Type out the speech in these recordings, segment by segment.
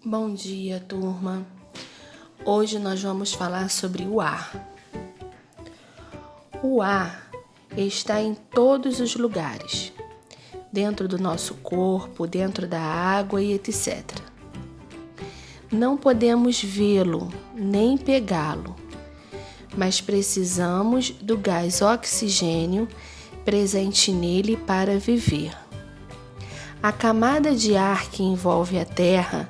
Bom dia, turma. Hoje nós vamos falar sobre o ar. O ar está em todos os lugares, dentro do nosso corpo, dentro da água e etc. Não podemos vê-lo nem pegá-lo, mas precisamos do gás oxigênio presente nele para viver. A camada de ar que envolve a Terra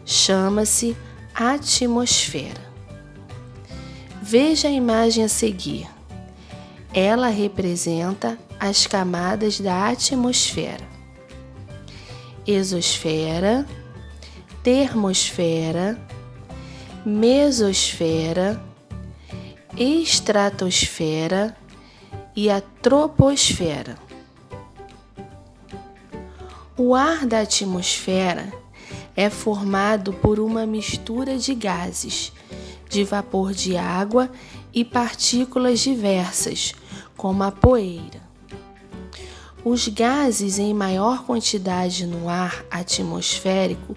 chama-se atmosfera. Veja a imagem a seguir. Ela representa as camadas da atmosfera: exosfera, termosfera, mesosfera, estratosfera e a troposfera. O ar da atmosfera é formado por uma mistura de gases, de vapor de água e partículas diversas, como a poeira. Os gases em maior quantidade no ar atmosférico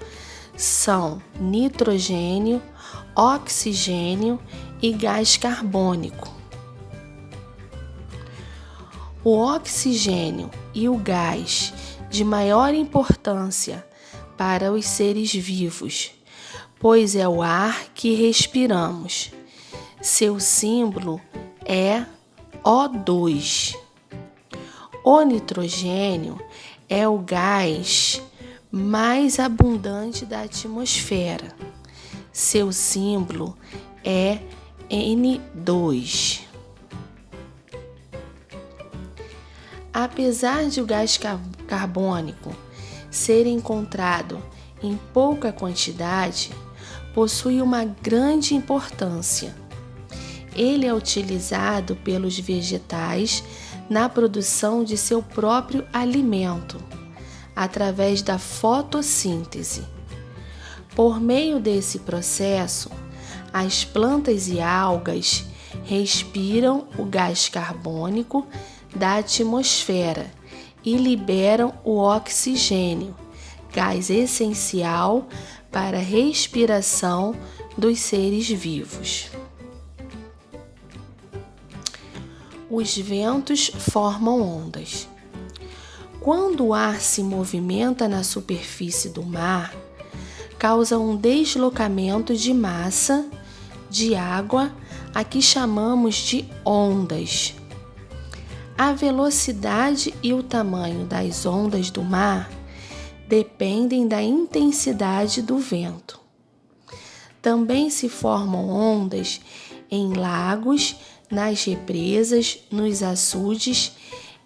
são nitrogênio, oxigênio e gás carbônico. O oxigênio e o gás de maior importância para os seres vivos, pois é o ar que respiramos. Seu símbolo é O2. O nitrogênio é o gás mais abundante da atmosfera. Seu símbolo é N2. Apesar de o gás carbônico ser encontrado em pouca quantidade, possui uma grande importância. Ele é utilizado pelos vegetais na produção de seu próprio alimento, através da fotossíntese. Por meio desse processo, as plantas e algas respiram o gás carbônico da atmosfera e liberam o oxigênio, gás essencial para a respiração dos seres vivos. Os ventos formam ondas. Quando o ar se movimenta na superfície do mar, causa um deslocamento de massa de água, a que chamamos de ondas. A velocidade e o tamanho das ondas do mar dependem da intensidade do vento. Também se formam ondas em lagos, nas represas, nos açudes,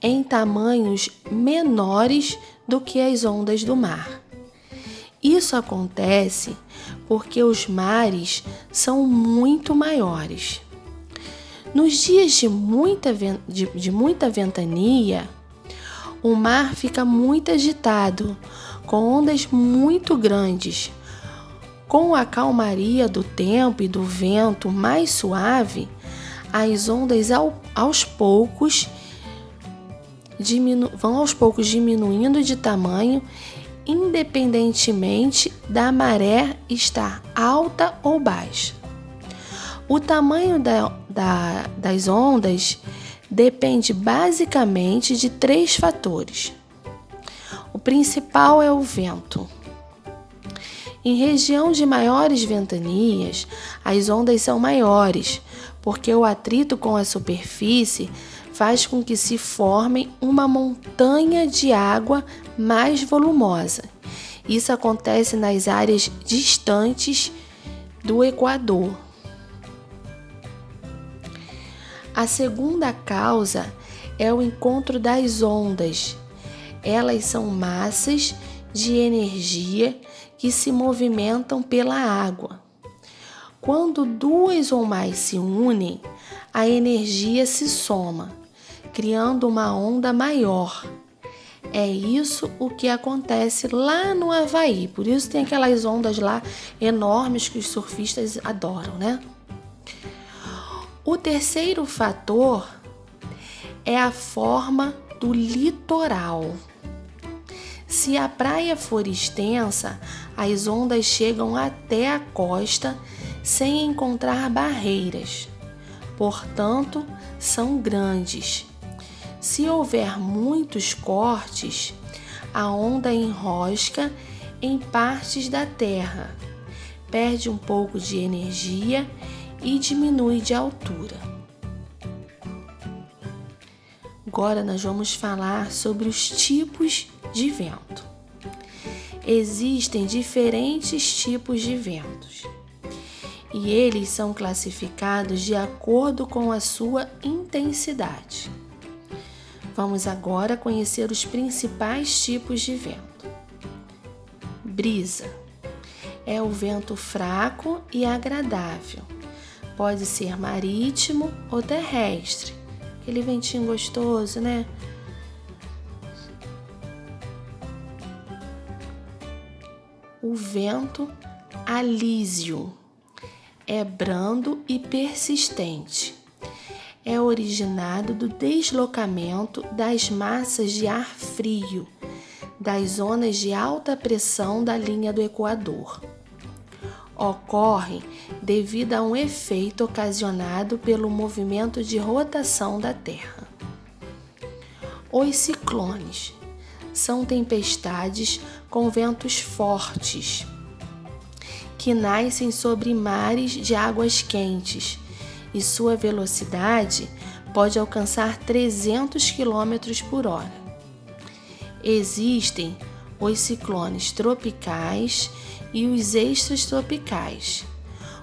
em tamanhos menores do que as ondas do mar. Isso acontece porque os mares são muito maiores. Nos dias de muita ventania, o mar fica muito agitado, com ondas muito grandes. Com a calmaria do tempo e do vento mais suave, as ondas vão aos poucos diminuindo de tamanho, independentemente da maré estar alta ou baixa. O tamanho das ondas depende basicamente de 3 fatores. O principal é o vento. Em região de maiores ventanias, as ondas são maiores, porque o atrito com a superfície faz com que se forme uma montanha de água mais volumosa. Isso acontece nas áreas distantes do Equador. A segunda causa é o encontro das ondas. Elas são massas de energia que se movimentam pela água. Quando 2 ou mais se unem, a energia se soma, criando uma onda maior. É isso o que acontece lá no Havaí. Por isso tem aquelas ondas lá enormes que os surfistas adoram, né? O terceiro fator é a forma do litoral. Se a praia for extensa, as ondas chegam até a costa sem encontrar barreiras. Portanto, são grandes. Se houver muitos cortes, a onda enrosca em partes da terra, perde um pouco de energia e diminui de altura. Agora nós vamos falar sobre os tipos de vento. Existem diferentes tipos de ventos e eles são classificados de acordo com a sua intensidade. Vamos agora conhecer os principais tipos de vento. Brisa é o vento fraco e agradável. Pode ser marítimo ou terrestre. Aquele ventinho gostoso, né? O vento alísio é brando e persistente. É originado do deslocamento das massas de ar frio das zonas de alta pressão da linha do Equador. Ocorre devido a um efeito ocasionado pelo movimento de rotação da Terra. Os ciclones são tempestades com ventos fortes, que nascem sobre mares de águas quentes e sua velocidade pode alcançar 300 km por hora. Existem os ciclones tropicais e os extratropicais.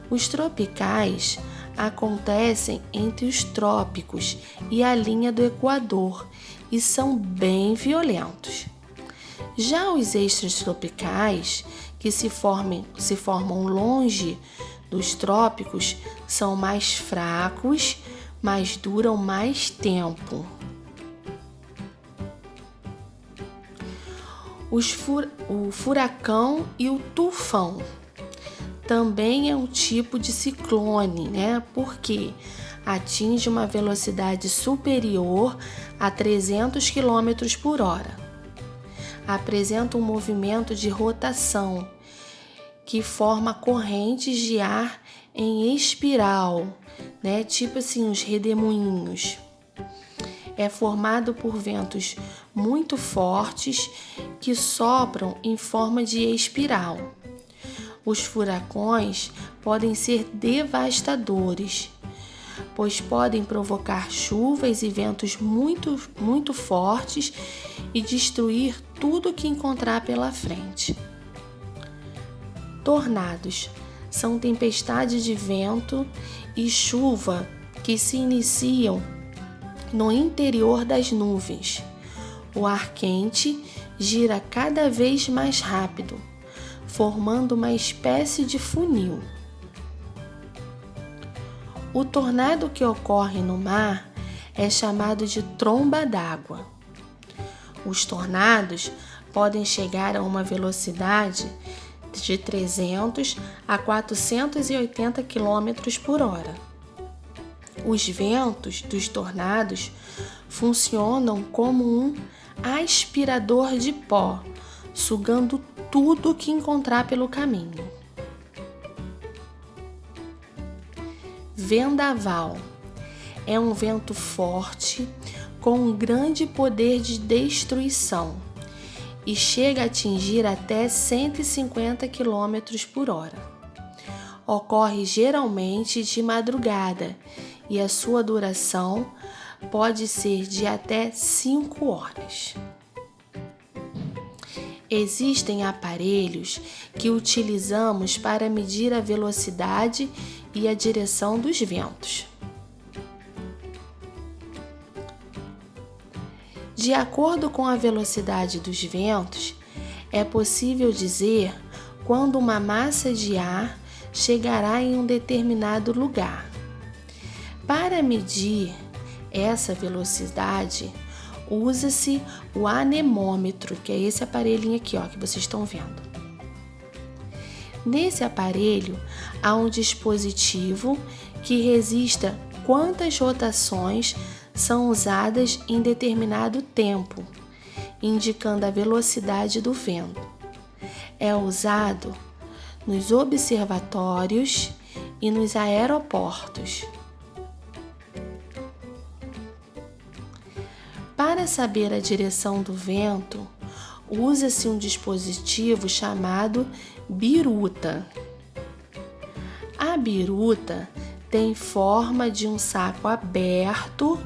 Os tropicais acontecem entre os trópicos e a linha do Equador e são bem violentos. Já os extratropicais, que se formam longe dos trópicos, são mais fracos, mas duram mais tempo. O furacão e o tufão também é um tipo de ciclone, né? Porque atinge uma velocidade superior a 300 km por hora. Apresenta um movimento de rotação que forma correntes de ar em espiral, né? Tipo assim, os redemoinhos. É formado por ventos muito fortes que sopram em forma de espiral. Os furacões podem ser devastadores, pois podem provocar chuvas e ventos muito fortes e destruir tudo que encontrar pela frente. Tornados são tempestades de vento e chuva que se iniciam no interior das nuvens. O ar quente gira cada vez mais rápido, formando uma espécie de funil. O tornado que ocorre no mar é chamado de tromba d'água. Os tornados podem chegar a uma velocidade de 300 a 480 km por hora. Os ventos dos tornados funcionam como um aspirador de pó, sugando tudo que encontrar pelo caminho. Vendaval é um vento forte com um grande poder de destruição e chega a atingir até 150 km por hora. Ocorre geralmente de madrugada e a sua duração pode ser de até 5 horas. Existem aparelhos que utilizamos para medir a velocidade e a direção dos ventos. De acordo com a velocidade dos ventos, é possível dizer quando uma massa de ar chegará em um determinado lugar. Para medir essa velocidade, usa-se o anemômetro, que é esse aparelhinho aqui, ó, que vocês estão vendo. Nesse aparelho, há um dispositivo que registra quantas rotações são usadas em determinado tempo indicando a velocidade do vento. É usado nos observatórios e nos aeroportos. Para saber a direção do vento, usa-se um dispositivo chamado biruta. A biruta tem forma de um saco aberto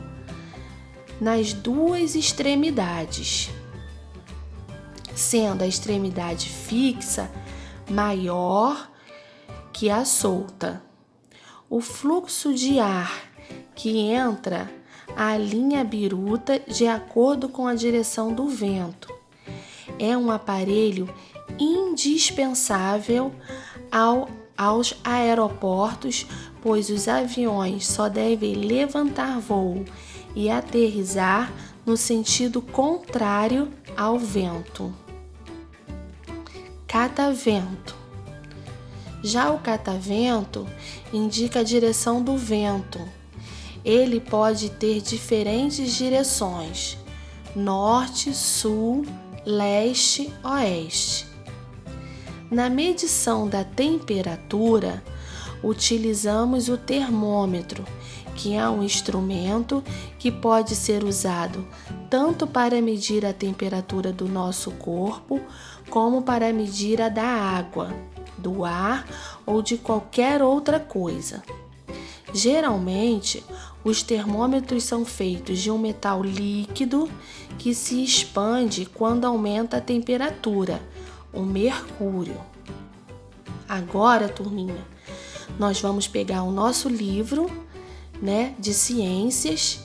nas duas extremidades, sendo a extremidade fixa maior que a solta. O fluxo de ar que entra alinha a biruta de acordo com a direção do vento. É um aparelho indispensável aos aeroportos, pois os aviões só devem levantar voo e aterrissar no sentido contrário ao vento. Catavento. Já o catavento indica a direção do vento. Ele pode ter diferentes direções: norte, sul, leste, oeste. Na medição da temperatura, utilizamos o termômetro, que é um instrumento que pode ser usado tanto para medir a temperatura do nosso corpo, como para medir a da água, do ar ou de qualquer outra coisa. Geralmente, os termômetros são feitos de um metal líquido que se expande quando aumenta a temperatura, o mercúrio. Agora, turminha, nós vamos pegar o nosso livro, de ciências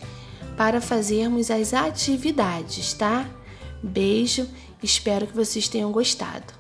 para fazermos as atividades, tá? Beijo, espero que vocês tenham gostado.